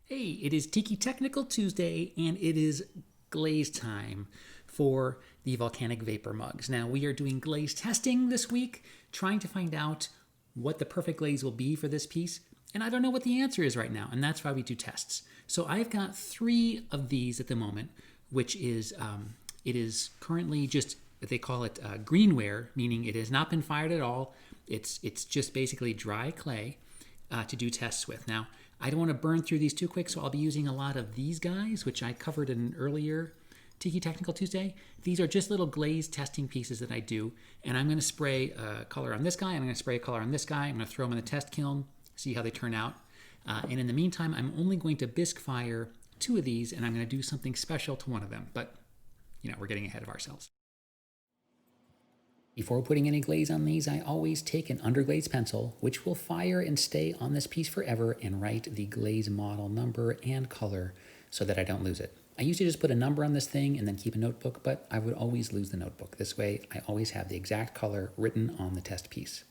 Hey, it is Tiki Technical Tuesday, and it is glaze time for the Volcanic Vapor mugs. Now, we are doing glaze testing this week, trying to find out what the perfect glaze will be for this piece, and I don't know what the answer is right now, and that's why we do tests. So I've got 3 of these at the moment, which is, it is currently just, they call it greenware, meaning it has not been fired at all. It's just basically dry clay to do tests with. Now, I don't want to burn through these too quick, so I'll be using a lot of these guys, which I covered in an earlier Tiki Technical Tuesday. These are just little glaze testing pieces that I do, and I'm going to spray a color on this guy, I'm going to spray a color on this guy, I'm going to throw them in the test kiln, see how they turn out. And in the meantime, I'm only going to bisque fire 2 of these, and I'm going to do something special to one of them, but you know, we're getting ahead of ourselves. Before putting any glaze on these, I always take an underglaze pencil, which will fire and stay on this piece forever, and write the glaze model number and color so that I don't lose it. I used to just put a number on this thing and then keep a notebook, but I would always lose the notebook. This way, I always have the exact color written on the test piece.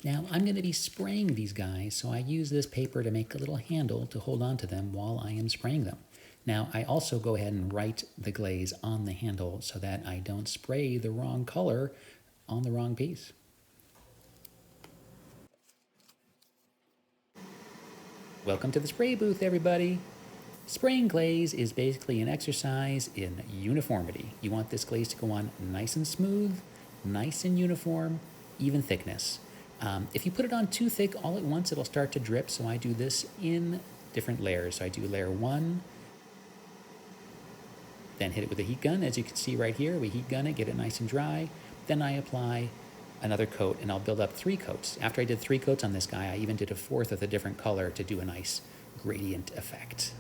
Now, I'm going to be spraying these guys, so I use this paper to make a little handle to hold on to them while I am spraying them. Now, I also go ahead and write the glaze on the handle so that I don't spray the wrong color on the wrong piece. Welcome to the spray booth, everybody. Spraying glaze is basically an exercise in uniformity. You want this glaze to go on nice and smooth, nice and uniform, even thickness. If you put it on too thick all at once, it'll start to drip, so I do this in different layers. So I do layer 1, then hit it with a heat gun. As you can see right here, we heat gun it, get it nice and dry. Then I apply another coat, and I'll build up 3 coats. After I did 3 coats on this guy, I even did a 4th of a different color to do a nice gradient effect.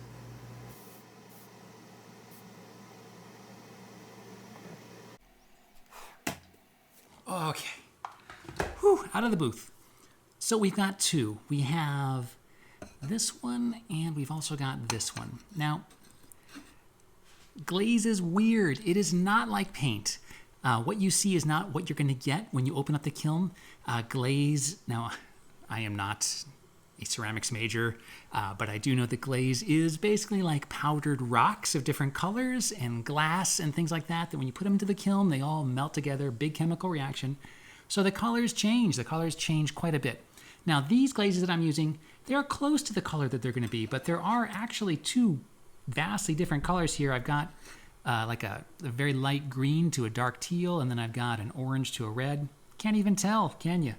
Okay. Whew, out of the booth. So we've got 2. We have this one, and we've also got this one. Now, glaze is weird. It is not like paint. What you see is not what you're going to get when you open up the kiln. Glaze, now, I am not a ceramics major, but I do know that glaze is basically like powdered rocks of different colors and glass and things like that, that when you put them into the kiln, they all melt together, big chemical reaction. So the colors change. The colors change quite a bit. Now, these glazes that I'm using, they're close to the color that they're going to be, but there are actually 2 vastly different colors here. I've got like a very light green to a dark teal, and then I've got an orange to a red. Can't even tell, can you?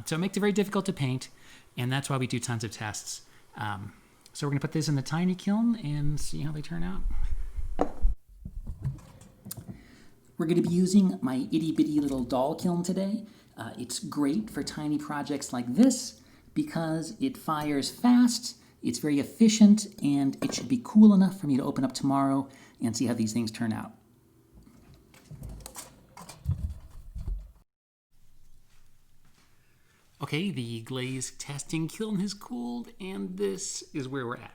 So it makes it very difficult to paint, and that's why we do tons of tests. So we're going to put this in the tiny kiln and see how they turn out. We're going to be using my itty-bitty little doll kiln today. It's great for tiny projects like this because it fires fast, it's very efficient, and it should be cool enough for me to open up tomorrow and see how these things turn out. Okay, the glaze testing kiln has cooled, and this is where we're at.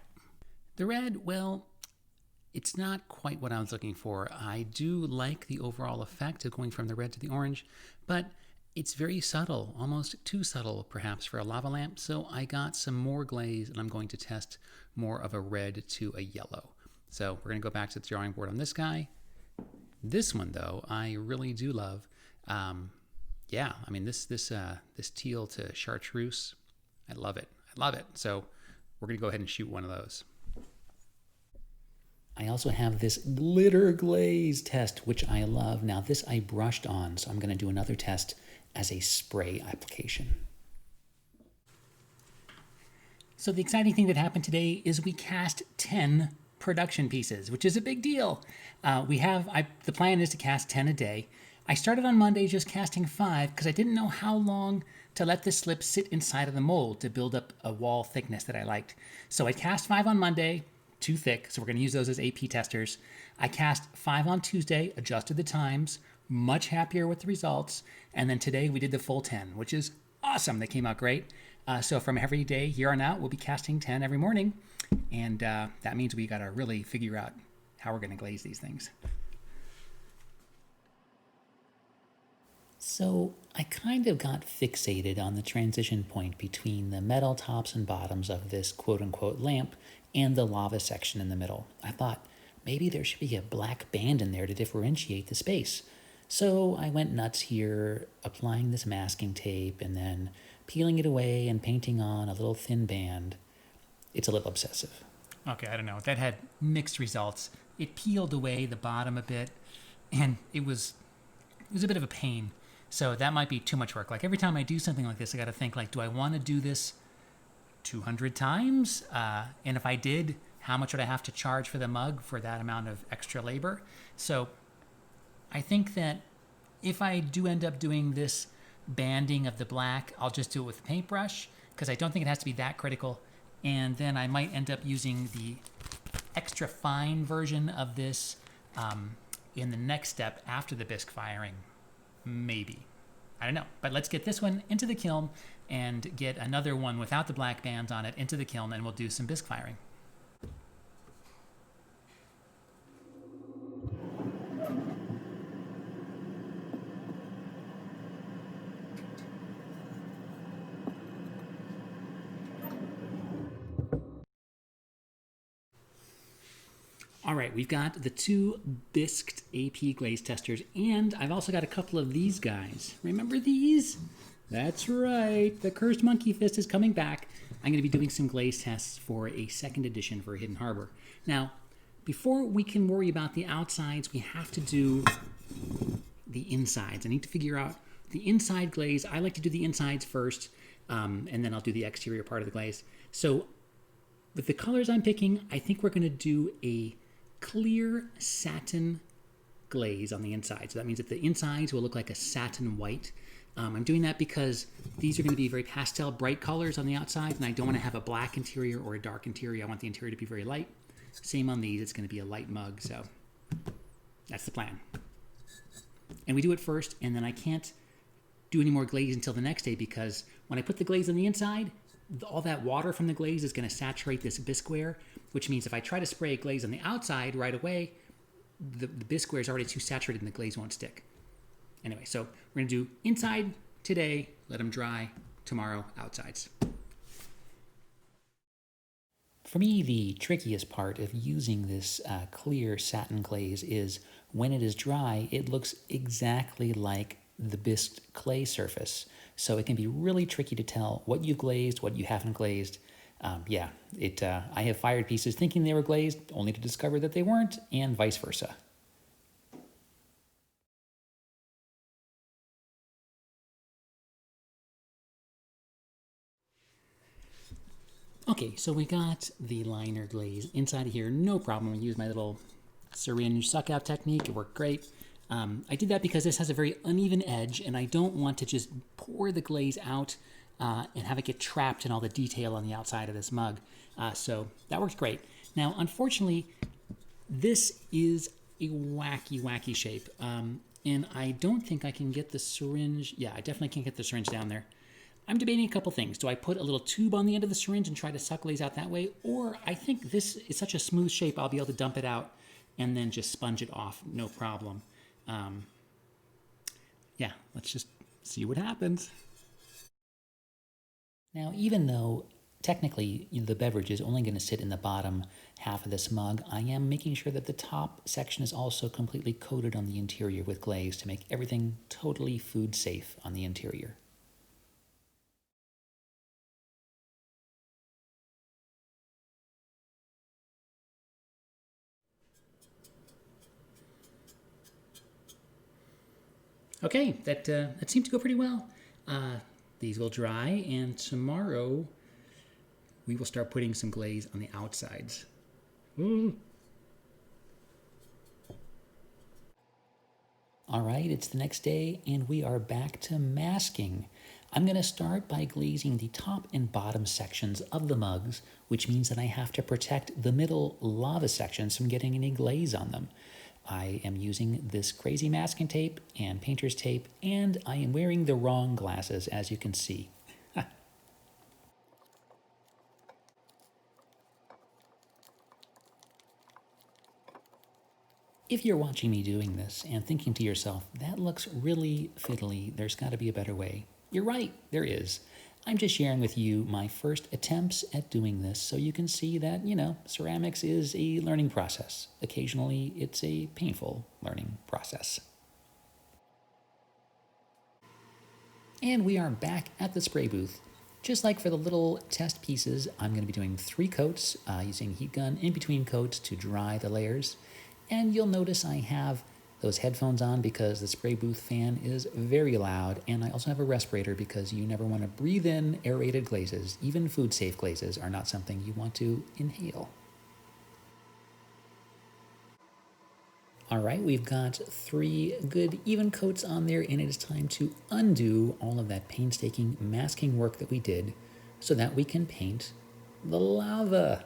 The red, well, it's not quite what I was looking for. I do like the overall effect of going from the red to the orange, but it's very subtle, almost too subtle perhaps for a lava lamp, so I got some more glaze and I'm going to test more of a red to a yellow. So we're going to go back to the drawing board on this guy. This one though, I really do love. Yeah, I mean this teal to chartreuse, I love it. I love it. So we're going to go ahead and shoot one of those. I also have this glitter glaze test, which I love. Now this I brushed on, so I'm going to do another test as a spray application. So the exciting thing that happened today is we cast 10 production pieces, which is a big deal. The plan is to cast 10 a day. I started on Monday just casting 5 because I didn't know how long to let this slip sit inside of the mold to build up a wall thickness that I liked. So I cast 5 on Monday, too thick, so we're going to use those as AP testers. I cast 5 on Tuesday, adjusted the times, much happier with the results, and then today we did the full 10, which is awesome. They came out great. So from every day here on out, we'll be casting 10 every morning, and that means we got to really figure out how we're going to glaze these things. So I kind of got fixated on the transition point between the metal tops and bottoms of this quote-unquote lamp and the lava section in the middle. I thought maybe there should be a black band in there to differentiate the space. So I went nuts here, applying this masking tape and then peeling it away and painting on a little thin band. It's a little obsessive. Okay, I don't know. That had mixed results. It peeled away the bottom a bit, and it was a bit of a pain. So that might be too much work. Like every time I do something like this, I got to think like, do I want to do this 200 times? And if I did, how much would I have to charge for the mug for that amount of extra labor? So I think that if I do end up doing this banding of the black, I'll just do it with a paintbrush because I don't think it has to be that critical. And then I might end up using the extra fine version of this in the next step after the bisque firing. Maybe. I don't know. But let's get this one into the kiln and get another one without the black bands on it into the kiln, and we'll do some bisque firing. All right, we've got the two bisqued AP glaze testers, and I've also got a couple of these guys. Remember these? That's right, the cursed monkey fist is coming back. I'm going to be doing some glaze tests for a second edition for Hidden Harbor. Now, before we can worry about the outsides, we have to do the insides. I need to figure out the inside glaze. I like to do the insides first, and then I'll do the exterior part of the glaze. So with the colors I'm picking, I think we're going to do a clear satin glaze on the inside. So that means that the insides will look like a satin white. I'm doing that because these are going to be very pastel, bright colors on the outside, and I don't want to have a black interior or a dark interior. I want the interior to be very light. Same on these. It's going to be a light mug, so that's the plan. And we do it first, and then I can't do any more glaze until the next day because when I put the glaze on the inside, all that water from the glaze is going to saturate this bisqueware, which means if I try to spray a glaze on the outside right away, the bisqueware is already too saturated and the glaze won't stick. Anyway, so we're going to do inside today, let them dry, tomorrow outsides. For me, the trickiest part of using this clear satin glaze is when it is dry, it looks exactly like the bisqued clay surface. So it can be really tricky to tell what you've glazed, what you haven't glazed. I have fired pieces thinking they were glazed, only to discover that they weren't, and vice versa. Okay, so we got the liner glaze inside of here, no problem. I used my little syringe suck out technique, it worked great. I did that because this has a very uneven edge and I don't want to just pour the glaze out and have it get trapped in all the detail on the outside of this mug. So that worked great. Now, unfortunately, this is a wacky shape. And I don't think I can get the syringe. Yeah, I definitely can't get the syringe down there. I'm debating a couple things. Do I put a little tube on the end of the syringe and try to suck glaze out that way? Or I think this is such a smooth shape, I'll be able to dump it out and then just sponge it off, no problem. Yeah, let's just see what happens. Now, even though technically the beverage is only going to sit in the bottom half of this mug, I am making sure that the top section is also completely coated on the interior with glaze to make everything totally food safe on the interior. Okay, that seemed to go pretty well. These will dry, and tomorrow we will start putting some glaze on the outsides. Ooh. All right, it's the next day, and we are back to masking. I'm going to start by glazing the top and bottom sections of the mugs, which means that I have to protect the middle lava sections from getting any glaze on them. I am using this crazy masking tape and painter's tape, and I am wearing the wrong glasses, as you can see. If you're watching me doing this and thinking to yourself, that looks really fiddly, there's got to be a better way, you're right, there is. I'm just sharing with you my first attempts at doing this so you can see that, ceramics is a learning process. Occasionally, it's a painful learning process. And we are back at the spray booth. Just like for the little test pieces, I'm going to be doing 3 coats using heat gun in between coats to dry the layers. And you'll notice I have those headphones on because the spray booth fan is very loud, and I also have a respirator because you never want to breathe in aerated glazes. Even food-safe glazes are not something you want to inhale. All right, we've got 3 good even coats on there, and it is time to undo all of that painstaking masking work that we did so that we can paint the lava.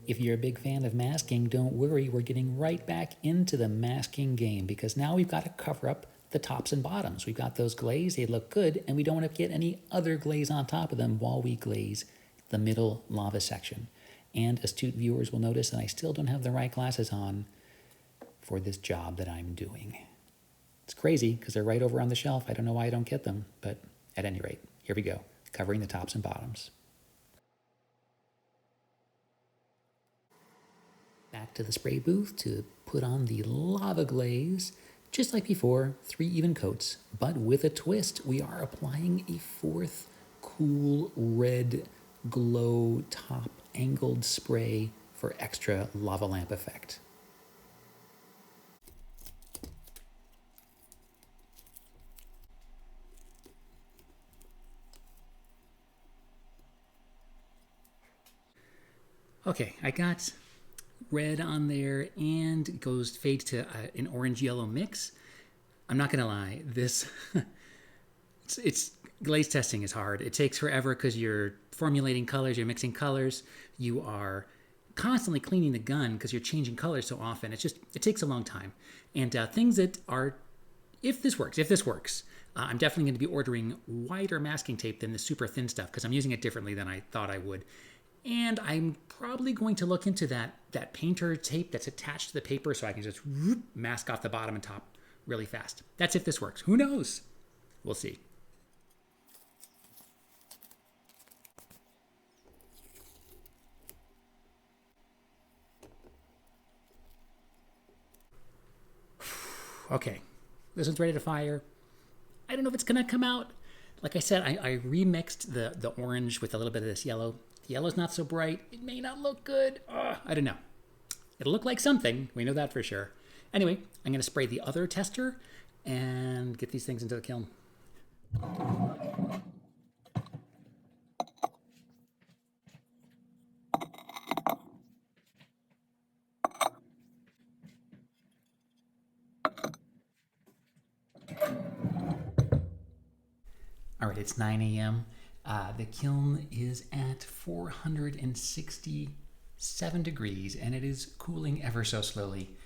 If you're a big fan of masking, don't worry, we're getting right back into the masking game because now we've got to cover up the tops and bottoms. We've got those glaze, they look good, and we don't want to get any other glaze on top of them while we glaze the middle lava section. And astute viewers will notice that I still don't have the right glasses on for this job that I'm doing. It's crazy because they're right over on the shelf. I don't know why I don't get them, but at any rate, here we go, covering the tops and bottoms. Back to the spray booth to put on the lava glaze. Just like before, 3 even coats, but with a twist. We are applying a 4th cool red glow top angled spray for extra lava lamp effect. Okay, I got red on there and it fades to an orange yellow mix. I'm not gonna lie, this it's glaze testing is hard. It takes forever because you're formulating colors, you're mixing colors, you are constantly cleaning the gun because you're changing colors so often. It takes a long time. And things that are, if this works, I'm definitely going to be ordering wider masking tape than the super thin stuff because I'm using it differently than I thought I would. And I'm probably going to look into that painter tape that's attached to the paper so I can just mask off the bottom and top really fast. That's if this works. Who knows? We'll see. Okay, this one's ready to fire. I don't know if it's gonna come out. Like I said, I remixed the orange with a little bit of this yellow. The yellow's not so bright. It may not look good. I don't know. It'll look like something. We know that for sure. Anyway, I'm gonna spray the other tester and get these things into the kiln. All right, it's 9 a.m. The kiln is at 467 degrees and it is cooling ever so slowly.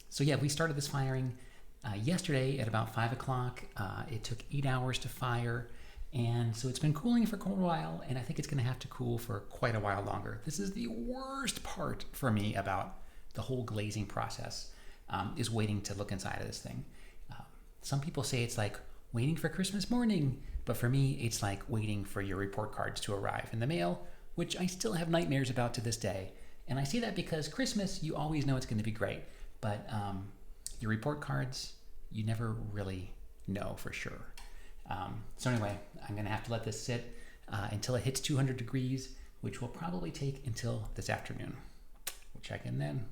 So yeah, we started this firing yesterday at about 5 o'clock. It took 8 hours to fire. And so it's been cooling for quite a while, and I think it's going to have to cool for quite a while longer. This is the worst part for me about the whole glazing process, is waiting to look inside of this thing. Some people say it's like waiting for Christmas morning, but for me, it's like waiting for your report cards to arrive in the mail, which I still have nightmares about to this day. And I say that because Christmas, you always know it's going to be great, but your report cards, you never really know for sure. So anyway, I'm going to have to let this sit until it hits 200 degrees, which will probably take until this afternoon. We'll check in then.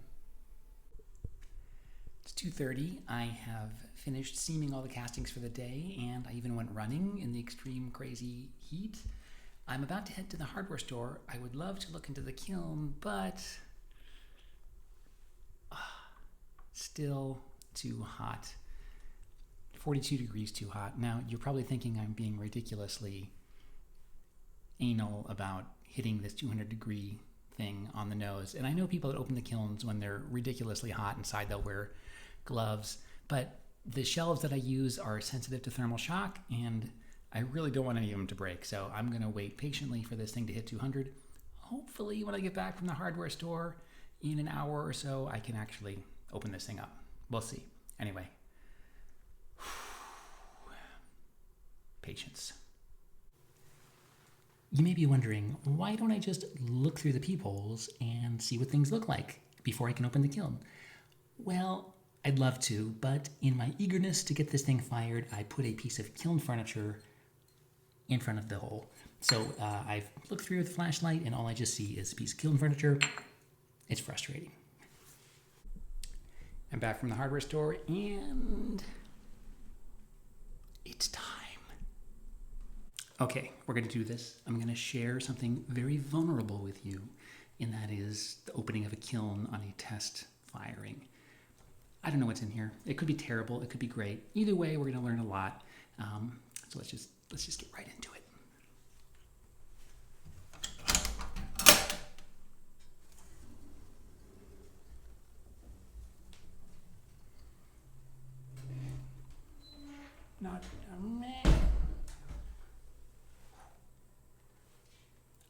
It's 2:30. I have finished seaming all the castings for the day, and I even went running in the extreme crazy heat. I'm about to head to the hardware store. I would love to look into the kiln, but still too hot. 42 degrees too hot. Now, you're probably thinking I'm being ridiculously anal about hitting this 200 degree thing on the nose. And I know people that open the kilns when they're ridiculously hot inside, they'll wear gloves. But The shelves that I use are sensitive to thermal shock, and I really don't want any of them to break, so I'm going to wait patiently for this thing to hit 200. Hopefully when I get back from the hardware store in an hour or so, I can actually open this thing up. We'll see. Anyway, patience. You may be wondering, why don't I just look through the peepholes and see what things look like before I can open the kiln? Well, I'd love to, but in my eagerness to get this thing fired, I put a piece of kiln furniture in front of the hole. So I've looked through with the flashlight, and all I just see is a piece of kiln furniture. It's frustrating. I'm back from the hardware store, and it's time. Okay, we're going to do this. I'm going to share something very vulnerable with you, and that is the opening of a kiln on a test firing. I don't know what's in here. It could be terrible. It could be great. Either way, we're going to learn a lot. So let's just get right into it. Not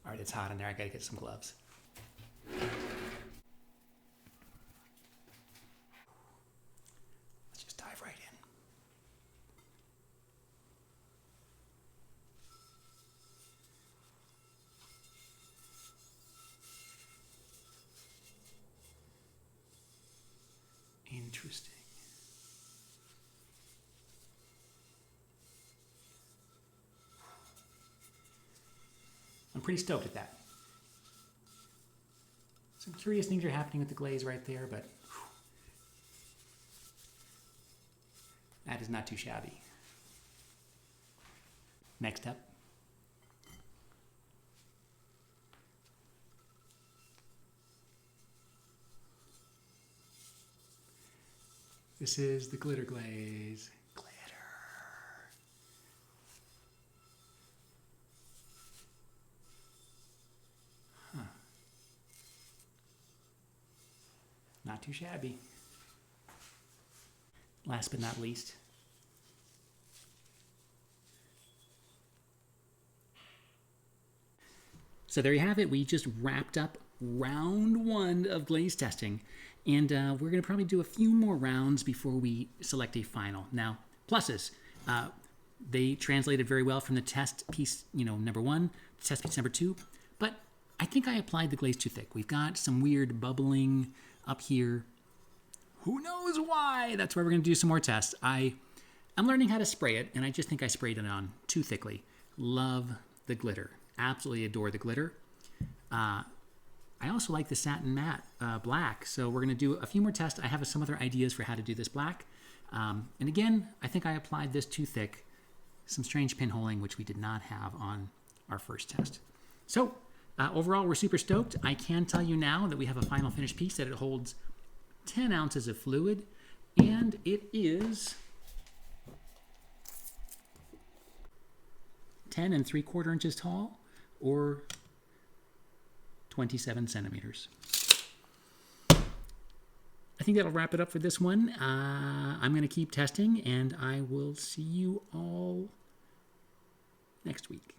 all right, it's hot in there. I gotta get some gloves. Let's just dive right in. Interesting. I'm pretty stoked at that. Some curious things are happening with the glaze right there, but whew, that is not too shabby. Next up. This is the glitter glaze. Not too shabby. Last but not least, so there you have it. We just wrapped up round 1 of glaze testing, and we're going to probably do a few more rounds before we select a final. Now, pluses. They translated very well from the test piece, number 1 to test piece number 2, but I think I applied the glaze too thick. We've got some weird bubbling up here. Who knows why? That's why we're going to do some more tests. I'm learning how to spray it, and I just think I sprayed it on too thickly. Love the glitter. Absolutely adore the glitter. I also like the satin matte black, so we're going to do a few more tests. I have some other ideas for how to do this black. And again, I think I applied this too thick. Some strange pinholing, which we did not have on our first test. So overall, we're super stoked. I can tell you now that we have a final finished piece, that it holds 10 ounces of fluid, and it is 10 3/4 inches tall, or 27 centimeters. I think that'll wrap it up for this one. I'm going to keep testing, and I will see you all next week.